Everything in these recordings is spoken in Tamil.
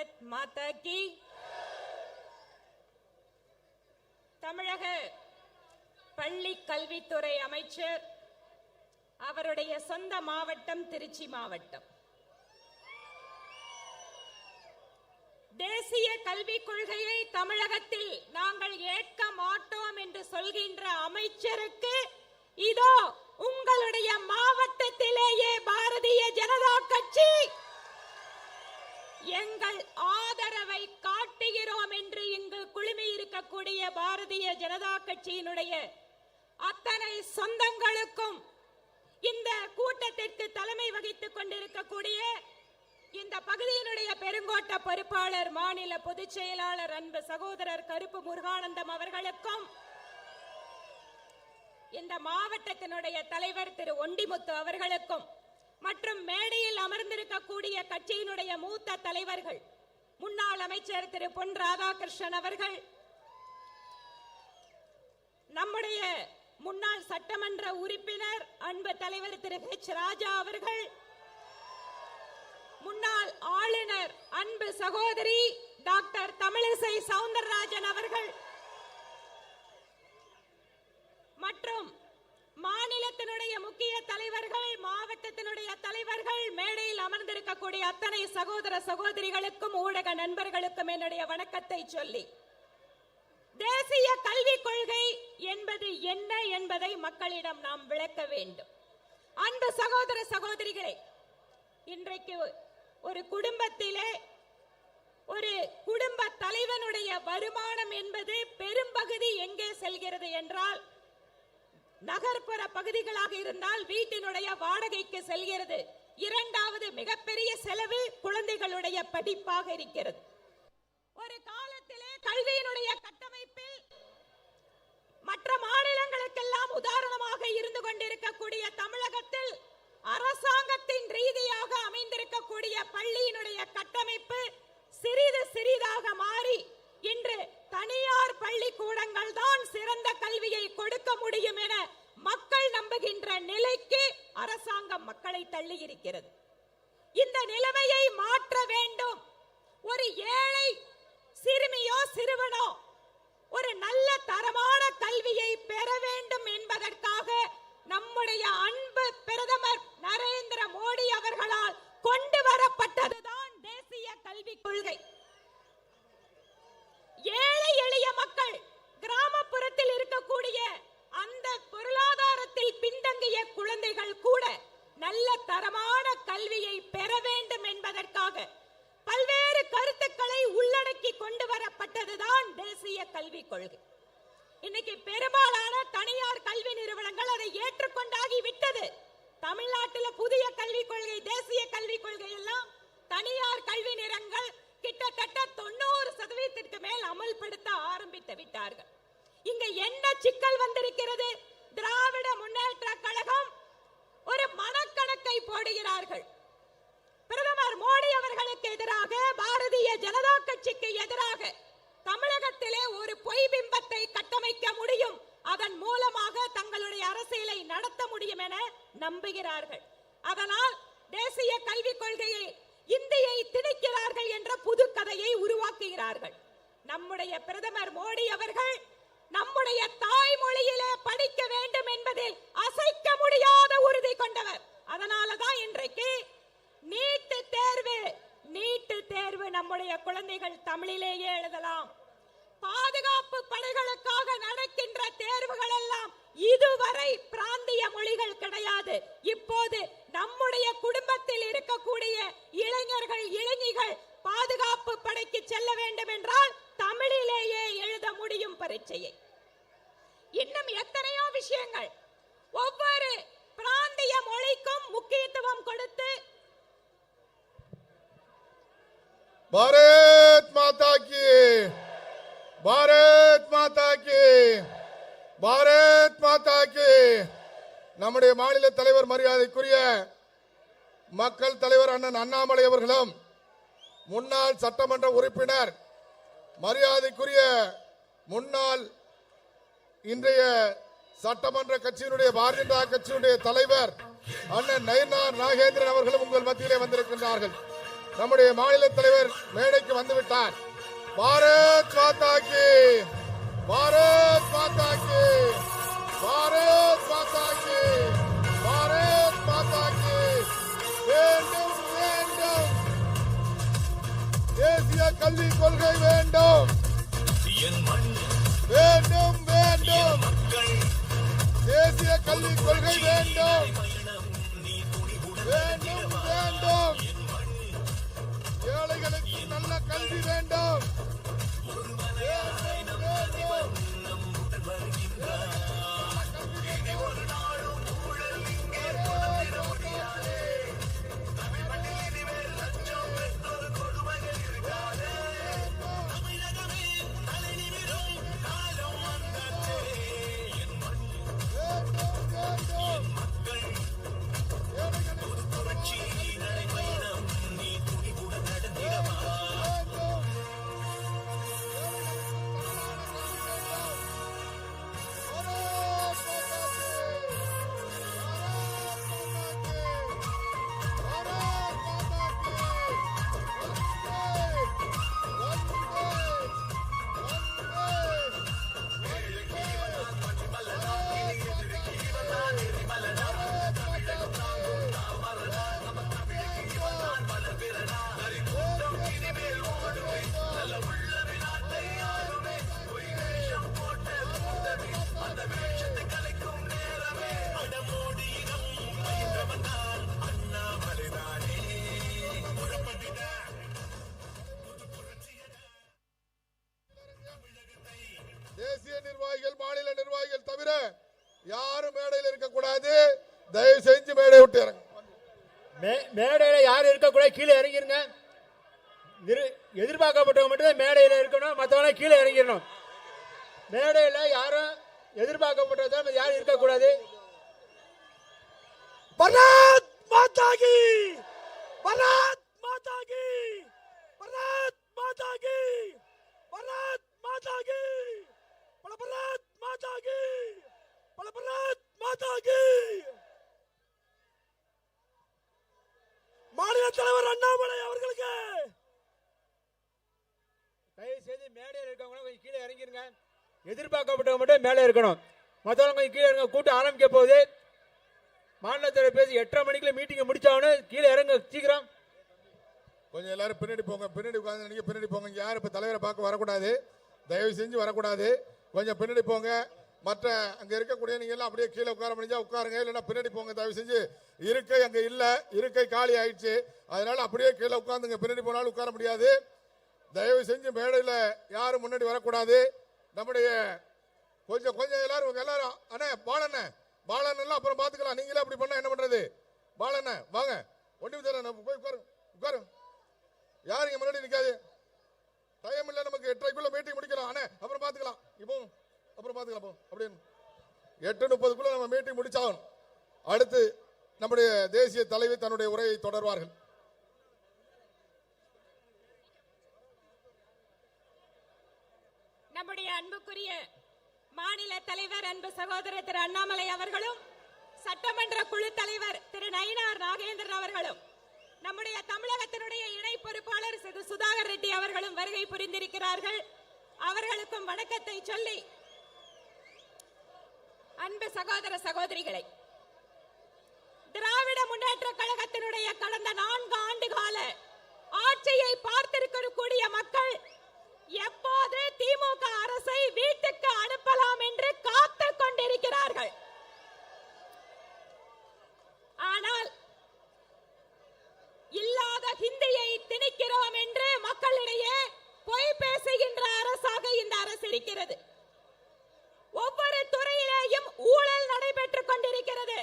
பாரத் மாதா கி. தமிழக பள்ளி கல்வித்துறை அமைச்சர் அவருடைய சொந்த மாவட்டம் திருச்சி மாவட்டம். தேசிய கல்விக் கொள்கையை தமிழகத்தில் நாங்கள் ஏற்க மாட்டோம் என்று சொல்கின்ற அமைச்சருக்கு இதோ உங்களுடைய மாவட்டத்திலேயே பாரதிய ஜனதா கட்சி எங்கள் ஆதரவை காட்டுகிறோம் என்று இங்கு குழுமி இருக்கக்கூடிய பாரதிய ஜனதா கட்சியினுடைய அத்தனை சொந்தங்களுக்கும் இந்த கூட்டத்திற்கு தலைமை வகித்துக் கொண்டிருக்கக்கூடிய இந்த பகுதியினுடைய பெருங்கோட்ட பொறுப்பாளர் மாநில பொதுச் செயலாளர் அன்பு சகோதரர் கருப்பு முருகானந்தம் அவர்களுக்கும் இந்த மாவட்டத்தினுடைய தலைவர் திரு ஒண்டிமுத்து அவர்களுக்கும் மற்றும் மேடையில் அமர்ந்திருக்கக்கூடிய கட்சியினுடைய மூத்த தலைவர்கள் முன்னாள் அமைச்சர் திரு பொன் ராதாகிருஷ்ணன் அவர்கள், நம்முடைய முன்னாள் சட்டமன்ற உறுப்பினர் அன்பு தலைவர் திரு ஹெச் ராஜா அவர்கள், முன்னாள் ஆளுநர் அன்பு சகோதரி டாக்டர் தமிழிசை சவுந்தரராஜன் அவர்கள் மற்றும் மாநிலத்தினுடைய முக்கிய தலைவர்கள், மாவட்டத்தினுடைய தலைவர்கள், மேடையில் அமர்ந்திருக்கக்கூடிய அத்தனை சகோதர சகோதரிகளுக்கும் ஊடக நண்பர்களுக்கும் என்னுடைய வணக்கத்தை சொல்லி, தேசிய கல்விக் கொள்கை என்பது என்ன என்பதை மக்களிடம் நாம் விளக்க வேண்டும். அன்பு சகோதர சகோதரிகளே, இன்றைக்கு ஒரு குடும்பத்திலே ஒரு குடும்ப தலைவனுடைய வருமானம் என்பது பெரும்பகுதி எங்கே செல்கிறது என்றால், நகர்ப்புற பகுதிகளாக இருந்தால் வீட்டினுடைய வாடகைக்கு செல்கிறது. இரண்டாவது மிகப்பெரிய செலவு குழந்தைகளுடைய படிப்பாக இருக்கிறது. ஒரு காலத்திலே கல்வியினுடைய கட்டமைப்பில் மற்ற மாநிலங்களுக்கெல்லாம் உதாரணமாக இருந்து கொண்டிருக்கக்கூடிய தமிழகத்தில் அரசாங்கத்தின் ரீதியாக அமைந்திருக்கக்கூடிய பள்ளியினுடைய கட்டமைப்பு சிறிது சிறிதாக மாறி இன்று தனியார் பள்ளிக்கூடங்கள் தான் சிறந்த கல்வியை கொடுக்க முடியும் என மக்கள் நம்புகின்ற நிலைக்கு அரசாங்கம் மக்களை தள்ளி இருக்கிறது. இந்த நிலைமையை மாற்ற வேண்டும். ஒரு ஏழை சிறுமியோ சிறுவனோ ஒரு நல்ல தரமான கல்வியை பெற வேண்டும் என்பதற்காக நம்முடைய அன்பு பிரதமர் நரேந்திர மோடி அவர்களால் கொண்டு வரப்பட்டதுதான் தேசிய கல்விக் கொள்கை. ஏழை எளிய மக்கள், கிராமப்புறத்தில் இருக்கக்கூடிய அந்த பொருளாதாரத்தில் பின்தங்கிய குழந்தைகள் கூட நல்ல தரமான கல்வியை பெற வேண்டும் என்பதற்காக பல்வேறு கருத்துக்களை உள்ளடக்கி கொண்டு வரப்பட்டதுதான் தேசிய கல்விக் கொள்கை. இன்னைக்கு பெரும்பாலான தனியார் கல்வி நிறுவனங்கள் அதை ஏற்றுக்கொண்டாகி விட்டது. தமிழ்நாட்டில் புதிய கல்விக் கொள்கை, தேசிய கல்விக் கொள்கை எல்லாம் தனியார் கல்வி நிறுவனங்கள் கிட்டத்தட்ட 90% மேல் அமல்படுத்த ஆரம்பித்து விட்டார்கள். இங்க என்ன சிக்கல் வந்திருக்கிறது? திராவிட முன்னேற்ற கழகம் ஒரு மனக்கணக்கை போடுகிறார்கள். பிரதமர் மோடி அவர்களுக்கு எதிராக, பாரதிய ஜனதா கட்சிக்கு எதிராக தமிழகத்திலே ஒரு பொய் பிம்பத்தை கட்டமைக்க முடியும், அதன் மூலமாக தங்களுடைய அரசியலை நடத்த முடியும் என நம்புகிறார்கள். அதனால் தேசிய கல்விக் கொள்கையை இந்தியை திணிக்கிறார்கள் என்ற புது கதையை உருவாக்குகிறார்கள். நம்முடைய பிரதமர் மோடி அவர்கள் நம்முடைய தாய்மொழியிலே படிக்க வேண்டும் என்பதில் அசைக்க முடியாத உறுதி கொண்டவர். அதனாலதான் இன்றைக்கு நீட் தேர்வு நம்முடைய குழந்தைகள் தமிழிலேயே எழுதலாம். பாதுகாப்பு படைகளுக்காக நடக்கின்ற தேர்வுகள் எல்லாம் இதுவரை பிராந்திய மொழிகள் கிடையாது. இப்போது நம்முடைய குடும்பத்தில் இருக்கக்கூடிய இளைஞர்கள், இளைஞிகள் பாதுகாப்பு படைக்கு செல்ல வேண்டும் என்றால் தமிழிலேயே எழுத முடியும் பரீட்சையை. இன்னும் எத்தனையோ விஷயங்கள். ஒவ்வொரு பிராந்திய மொழிக்கும் முக்கியத்துவம் கொடுத்து பாரத் மாதா கி, பாரத் மாதா கி, பாரத் மாதா கி. நம்முடைய மாநில தலைவர் மரியாதைக்குரிய மக்கள் தலைவர் அண்ணன் அண்ணாமலை அவர்களும், முன்னாள் சட்டமன்ற உறுப்பினர் மரியாதைக்குரிய முன்னாள் இன்றைய சட்டமன்ற கட்சியினுடைய பாரதிய ஜனதா கட்சியினுடைய தலைவர் அண்ணன் நயினார் நாகேந்திரன் அவர்களும் உங்கள் மத்தியிலே வந்திருக்கின்றார்கள். நம்முடைய மாநில தலைவர் மேடைக்கு வந்துவிட்டார். பாரத் மாதா கி, பாரத் மாதா கி, பாரத் மாதா கி, பாரத் மாதா கி. வேண்டும் வேண்டும், தேசிய கல்விக் கொள்கை வேண்டும், வேண்டும் வேண்டும், தேசிய கல்விக் கொள்கை வேண்டும், வேண்டும் வேண்டும், ஏழைகளுக்கு நல்ல கல்வி வேண்டும், வேண்டும் வேண்டும். தேசிய நிர்வாகிகள், மாநில நிர்வாகிகள் தவிர யாரும் மேடையில் இருக்கக்கூடாது. தயவு செஞ்சு மேடை விட்டு இறங்க. மேடையில யாரும் இருக்கக்கூடாது, கீழே இறங்கிருங்க. எதிர்பார்க்கப்பட்டவங்க மட்டும் மேடையில இருக்கணும், மற்றவங்க கீழே இறங்கிடணும். மேடையில யாரும் எதிர்பார்க்கப்பட்டது யாரும் இருக்கக்கூடாது. பாரத் மாதா கி, பாரத் மாதா கி, பாரத் மாதா கி, பாரத் மாதா கி, பாரத் மாதா கி, பாரத் மாதா கி. மாநில தலைவர் அண்ணாமலை அவர்களுக்கு தயவு செய்து மேடையில் இருக்கவங்க கொஞ்சம் கீழே இறங்கிருங்க. எதிர்பார்க்கப்பட்டவங்க மட்டும் மேலே இருக்கணும், மற்றவங்க கொஞ்சம் கீழே இறங்க. கூட்டம் ஆரம்பிக்க போகுது. மாநில தலைவர் பேசி 8:30 மணிக்குள்ள மீட்டிங் முடிச்சாவனு கீழே இறங்க சீக்கிரம். கொஞ்சம் எல்லாரும் பின்னாடி போங்க, பின்னாடி உட்கார்ந்து நீங்க பின்னாடி போங்க. யாரும் இப்ப தலைவரை பார்க்க வரக்கூடாது, தயவு செஞ்சு வரக்கூடாது. கொஞ்சம் பின்னாடி போங்க. மற்ற அங்க இருக்கக்கூடிய நீங்க எல்லாம் அப்படியே கீழே உட்கார முடிஞ்சா உட்காருங்க, இல்லைன்னா பின்னாடி போங்க தயவு செஞ்சு. இருக்கை அங்க இல்ல, இருக்கை காலி ஆயிடுச்சு. அதனால அப்படியே கீழே உட்கார்ந்துங்க, பின்னாடி போனாலும் உட்கார முடியாது. தயவு செஞ்சு மேடையில் யாரும் முன்னாடி வரக்கூடாது. நம்முடைய கொஞ்சம் கொஞ்சம் எல்லாரும் அண்ணே பாலன் எல்லாம் அப்புறம் பாத்துக்கலாம். நீங்களே அப்படி பண்ணா என்ன பண்றது? பாலண்ண வாங்க, ஒண்டி தர போய் உட்காரு. யாருங்க முன்னாடி நிக்காது. டைம் இல்ல நமக்கு, 8:30க்குள்ள மீட்டிங் முடிக்கலாம். அண்ணே அப்புறம் பாத்துக்கலாம், இப்போ அப்புறம் பாத்துக்கலாம் அப்படின்னு 8:30க்குள்ள நம்ம மீட்டிங் முடிச்சாகணும். அடுத்து நம்முடைய தேசிய தலைவர் தன்னுடைய உரையை தொடர்வார்கள். நம்முடைய அன்புக்குரிய மாநில தலைவர் அன்பு சகோதரர் திரு அண்ணாமலை அவர்களும், சட்டமன்ற குழு தலைவர் திரு நயினார் நாகேந்திரன் அவர்களும், நம்முடைய தமிழகத்தினுடைய இணை பொறுப்பாளர் திரு சுதாகர் ரெட்டி அவர்களும் வருகை புரிந்திருக்கிறார்கள். அவர்களுக்கும் வணக்கத்தை சொல்லி, அன்பு சகோதர சகோதரிகளை, திராவிட முன்னேற்ற கழகத்தினுடைய கடந்த 4 ஆண்டு கால ஆட்சியை பார்த்திருக்கக்கூடிய மக்கள் எப்போது திமுக அரசை வீட்டுக்கு அனுப்பலாம் என்று காத்துக் கொண்டிருக்கிறார்கள். ஆனால் இல்லாத ஹிந்தியை திணிக்கிறோம் என்று மக்களிடையே பொய் பேசுகின்ற அரசாக இந்த அரசு இருக்கிறது. ஒவ்வொரு துறையிலேயும் ஊழல் நடைபெற்றுக் கொண்டிருக்கிறது.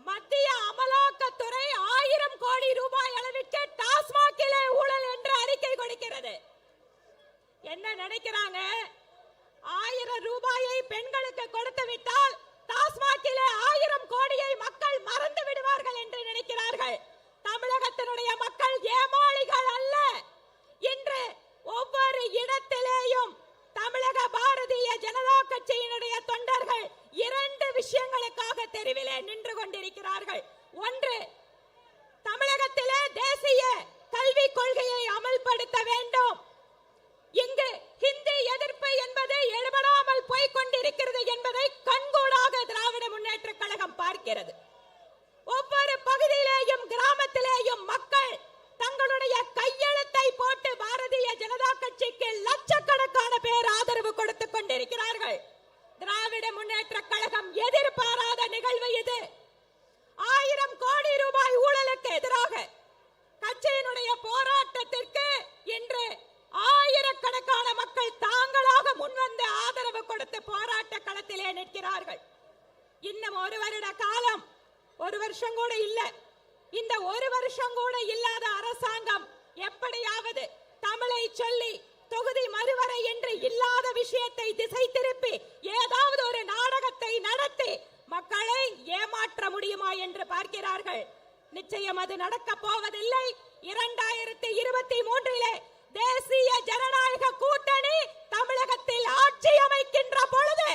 மத்திய அமலாக்க இந்த ஒரு வருஷம் கூட இல்லாத அரசாங்கம் எப்படியாவது தமிழை சொல்லி தொகுதி மறுவரை என்று இல்லாத விஷயத்தை திசை திருப்பி ஏதாவது ஒரு நாடகத்தை நடத்தி மக்களை ஏமாற்ற முடியுமா என்று பார்க்கிறார்கள். நிச்சயம் அது நடக்க போவதில்லை. 2023 தேசிய ஜனநாயக கூட்டணி தமிழகத்தில் ஆட்சி அமைக்கின்ற பொழுது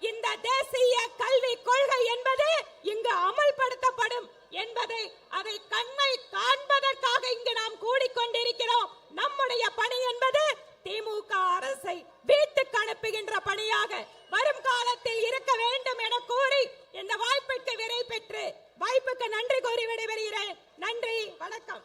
இந்த தேசிய கல்வி கொள்கை என்பது இங்கு அமல்படுத்தப்படும் என்பதை அதை கண்ணை காண்பதற்காக இங்கு நாம் கூடிக்கொண்டிருக்கிறோம். நம்முடைய பணி என்பது திமுக அரசை வீட்டுக்கு அனுப்புகின்ற பணியாக வரும் காலத்தில் இருக்க வேண்டும் என கூறி இந்த வாய்ப்புக்கு விடை பெற்று வாய்ப்புக்கு நன்றி கூறி விடைபெறுகிறேன். நன்றி, வணக்கம்.